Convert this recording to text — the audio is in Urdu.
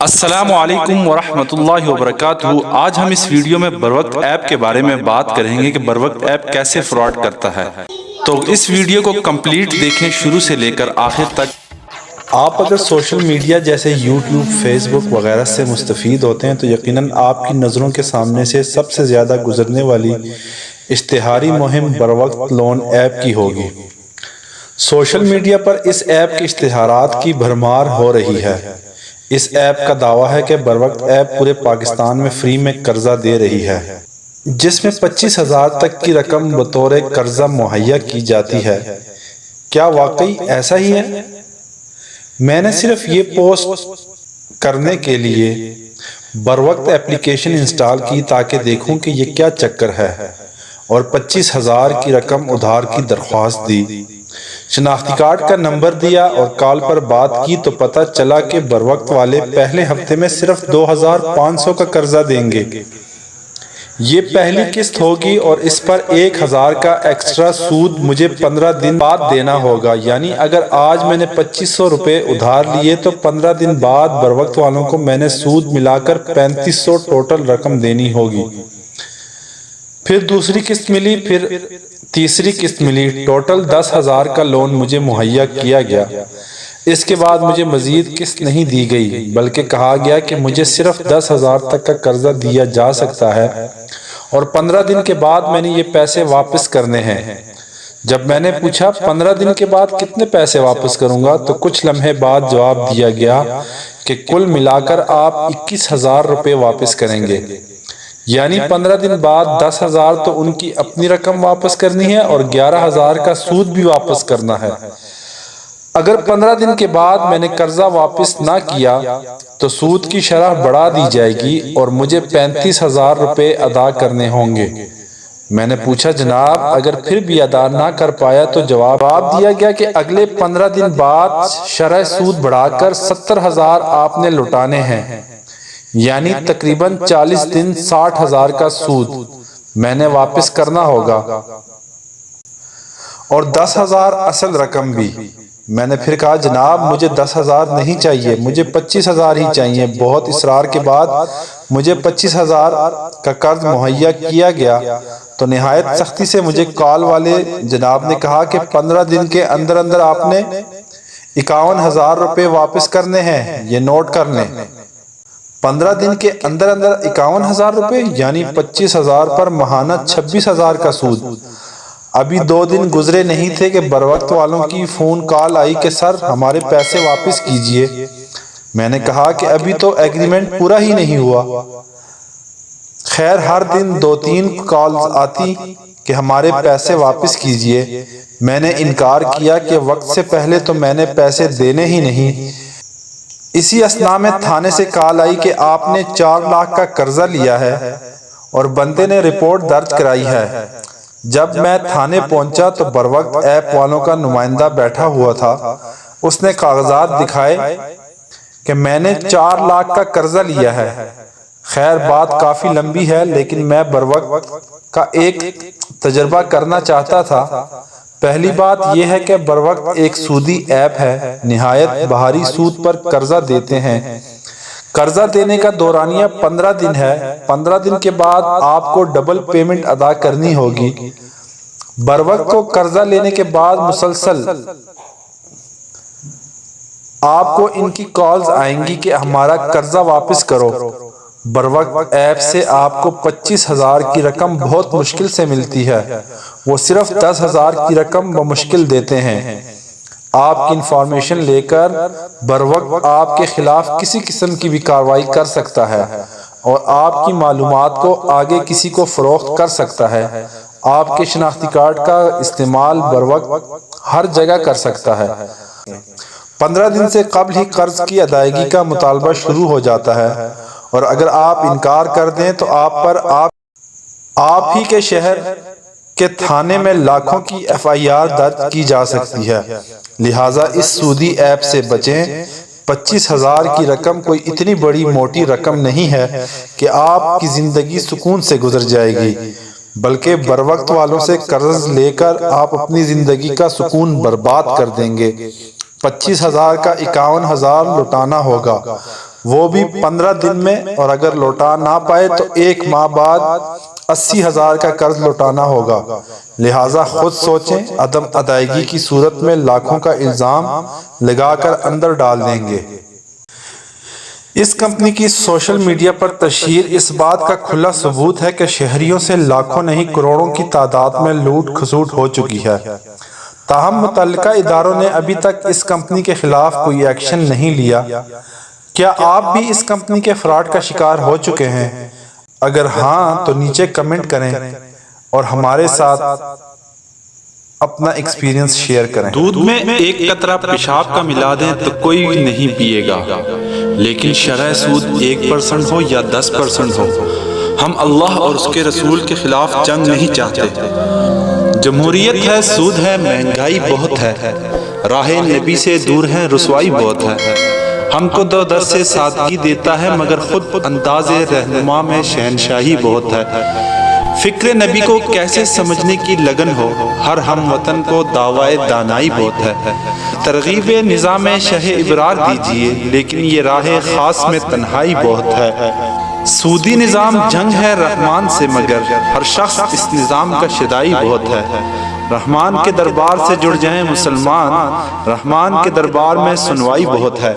السلام علیکم ورحمۃ اللہ وبرکاتہ۔ آج ہم اس ویڈیو میں بروقت ایپ کے بارے میں بات کریں گے کہ بروقت ایپ کیسے فراڈ کرتا ہے، تو اس ویڈیو کو کمپلیٹ دیکھیں شروع سے لے کر آخر تک۔ آپ اگر سوشل میڈیا جیسے یوٹیوب، فیس بک وغیرہ سے مستفید ہوتے ہیں تو یقیناً آپ کی نظروں کے سامنے سے سب سے زیادہ گزرنے والی اشتہاری مہم بروقت لون ایپ کی ہوگی۔ سوشل میڈیا پر اس ایپ کے اشتہارات کی بھرمار ہو رہی ہے۔ اس ایپ کا دعویٰ ہے کہ بروقت ایپ پورے پاکستان میں فری میں قرضہ دے رہی ہے، جس میں 25,000 تک کی رقم بطور قرضہ مہیا کی جاتی ہے۔ کیا واقعی ایسا ہی ہے؟ میں نے صرف یہ پوسٹ کرنے کے لیے بروقت ایپلیکیشن انسٹال کی تاکہ دیکھوں کہ یہ کیا چکر ہے، اور 25,000 کی رقم ادھار کی درخواست دی، شناختی کارڈ کا نمبر دیا اور کال پر بات کی تو پتہ چلا کہ بروقت والے پہلے ہفتے میں صرف 2,500 کا قرضہ دیں گے۔ یہ پہلی قسط ہوگی اور اس پر 1,000 کا ایکسٹرا سود مجھے 15 دن بعد دینا ہوگا، یعنی اگر آج میں نے 2,500 روپے ادھار لیے تو 15 دن بعد بروقت والوں کو میں نے سود ملا کر 3,500 ٹوٹل رقم دینی ہوگی۔ پھر دوسری قسط ملی، پھر تیسری قسط ملی، ٹوٹل 10,000 کا لون مجھے مہیا کیا گیا۔ اس کے بعد مجھے مزید قسط نہیں دی گئی، بلکہ کہا گیا کہ مجھے صرف 10,000 تک کا قرضہ دیا جا سکتا ہے اور 15 دن کے بعد میں نے یہ پیسے واپس کرنے ہیں۔ جب میں نے پوچھا 15 دن کے بعد کتنے پیسے واپس کروں گا تو کچھ لمحے بعد جواب دیا گیا کہ کل ملا کر آپ 21,000 روپے واپس کریں گے، یعنی 15 دن بعد 10,000 تو ان کی اپنی رقم واپس کرنی ہے اور 11,000 کا سود بھی واپس کرنا ہے۔ اگر 15 دن کے بعد میں نے قرضہ واپس نہ کیا تو سود کی شرح بڑھا دی جائے گی اور مجھے 35,000 روپے ادا کرنے ہوں گے۔ میں نے پوچھا جناب اگر پھر بھی ادا نہ کر پایا تو جواب دیا گیا کہ اگلے 15 دن بعد شرح سود بڑھا کر 70,000 آپ نے لوٹانے ہیں، یعنی تقریباً 40 دن 60,000 کا سود میں نے واپس کرنا ہوگا اور 10,000 اصل رقم بھی۔ میں نے پھر کہا جناب مجھے 10,000 نہیں چاہیے، مجھے 25,000 ہی چاہیے۔ بہت اصرار کے بعد مجھے 25,000 کا قرض مہیا کیا گیا تو نہایت سختی سے مجھے کال والے جناب نے کہا کہ 15 دن کے اندر اندر آپ نے 51,000 روپے واپس کرنے ہیں، یہ نوٹ کر لیں۔ 15 دن کے اندر اندر 51,000 روپے، یعنی 25,000 پر ماہانہ 26,000 کا سود۔ ابھی 2 دن گزرے نہیں تھے کہ بروقت والوں کی فون کال آئی کہ سر ہمارے پیسے واپس کیجئے۔ میں نے کہا کہ ابھی تو ایگریمنٹ پورا ہی نہیں ہوا۔ خیر ہر دن 2-3 کالز آتی کہ ہمارے پیسے واپس کیجئے۔ میں نے انکار کیا کہ وقت سے پہلے تو میں نے پیسے دینے ہی نہیں۔ اسی اثناء میں تھانے سے کال آئی کہ آپ نے 4 لاکھ کا قرضہ لیا ہے اور بندے نے رپورٹ درج کرائی ہے۔ جب میں تھانے پہنچا تو بروقت ایپ والوں کا نمائندہ بیٹھا ہوا تھا۔ اس نے کاغذات دکھائے کہ میں نے 4 لاکھ کا قرضہ لیا ہے۔ خیر بات کافی لمبی ہے لیکن میں بروقت کا ایک تجربہ کرنا چاہتا تھا۔ پہلی بات یہ ہے کہ بروقت ایک سودی ایپ ہے، نہایت بھاری سود پر قرضہ دیتے ہیں۔ قرضہ دینے کا دورانیہ 15 دن ہے۔ 15 دن کے بعد آپ کو ڈبل پیمنٹ ادا کرنی ہوگی۔ بروقت کو قرضہ لینے کے بعد مسلسل آپ کو ان کی کالز آئیں گی کہ ہمارا قرضہ واپس کرو۔ بروقت ایپ سے آپ کو 25,000 کی رقم بہت مشکل سے ملتی ہے، وہ صرف 10,000 کی رقم بمشکل دیتے ہیں۔ آپ کی انفارمیشن لے کر بروقت آپ کے خلاف کسی قسم کی بھی کارروائی کر سکتا ہے اور آپ کی معلومات کو آگے کسی کو فروخت کر سکتا ہے۔ آپ کے شناختی کارڈ کا استعمال بروقت ہر جگہ کر سکتا ہے۔ 15 دن سے قبل ہی قرض کی ادائیگی کا مطالبہ شروع ہو جاتا ہے اور اگر آپ انکار کر دیں تو آپ ہی کے شہر کے تھانے میں لاکھوں کی FIR درج کی جا سکتی ہے۔ لہٰذا اس سودی ایپ سے بچیں۔ 25,000 کی رقم کوئی اتنی بڑی موٹی رقم نہیں ہے کہ آپ کی زندگی سکون سے گزر جائے گی، بلکہ بروقت والوں سے قرض لے کر آپ اپنی زندگی کا سکون برباد کر دیں گے۔ 25,000 کا 51,000 لوٹانا ہوگا وہ بھی 15 دن میں، اور اگر لوٹا نہ پائے تو 1 ماہ بعد 80,000 کا قرض لوٹانا ہوگا۔ لہٰذا خود سوچیں، عدم ادائیگی کی صورت میں لاکھوں کا الزام لگا کر اندر ڈال دیں گے۔ اس کمپنی کی سوشل میڈیا پر تشہیر اس بات کا کھلا ثبوت ہے کہ شہریوں سے لاکھوں نہیں کروڑوں کی تعداد میں لوٹ کھسوٹ ہو چکی ہے۔ تاہم متعلقہ اداروں نے ابھی تک اس کمپنی کے خلاف کوئی ایکشن نہیں لیا۔ کیا آپ بھی اس کمپنی کے فراڈ کا شکار ہو چکے ہیں؟ اگر ہاں تو نیچے کمنٹ کریں اور ہمارے ساتھ اپنا ایکسپیرینس شیئر کریں۔ دودھ میں ایک قطرہ پیشاب کا ملا دیں تو کوئی نہیں پیے گا، لیکن شرح سود 1% ہو یا 10% ہو، ہم اللہ اور اس کے رسول کے خلاف جنگ نہیں چاہتے۔ جمہوریت ہے، سود ہے، مہنگائی بہت ہے، راہ نبی سے دور ہے، رسوائی بہت ہے۔ ہم کو دو در سے سادگی دیتا ہے، مگر خود انداز رہنما میں شہنشاہی بہت ہے۔ فکر نبی کو کیسے سمجھنے کی لگن ہو، ہر ہم وطن کو دعوی دانائی بہت ہے۔ ترغیب نظام شہ ابرار دیجئے، لیکن یہ راہ خاص میں تنہائی بہت ہے۔ سودی نظام جنگ ہے رحمان سے، مگر ہر شخص اس نظام کا شدائی بہت ہے۔ رحمان کے دربار سے جڑ جائیں مسلمان، رحمان کے دربار میں سنوائی بہت ہے۔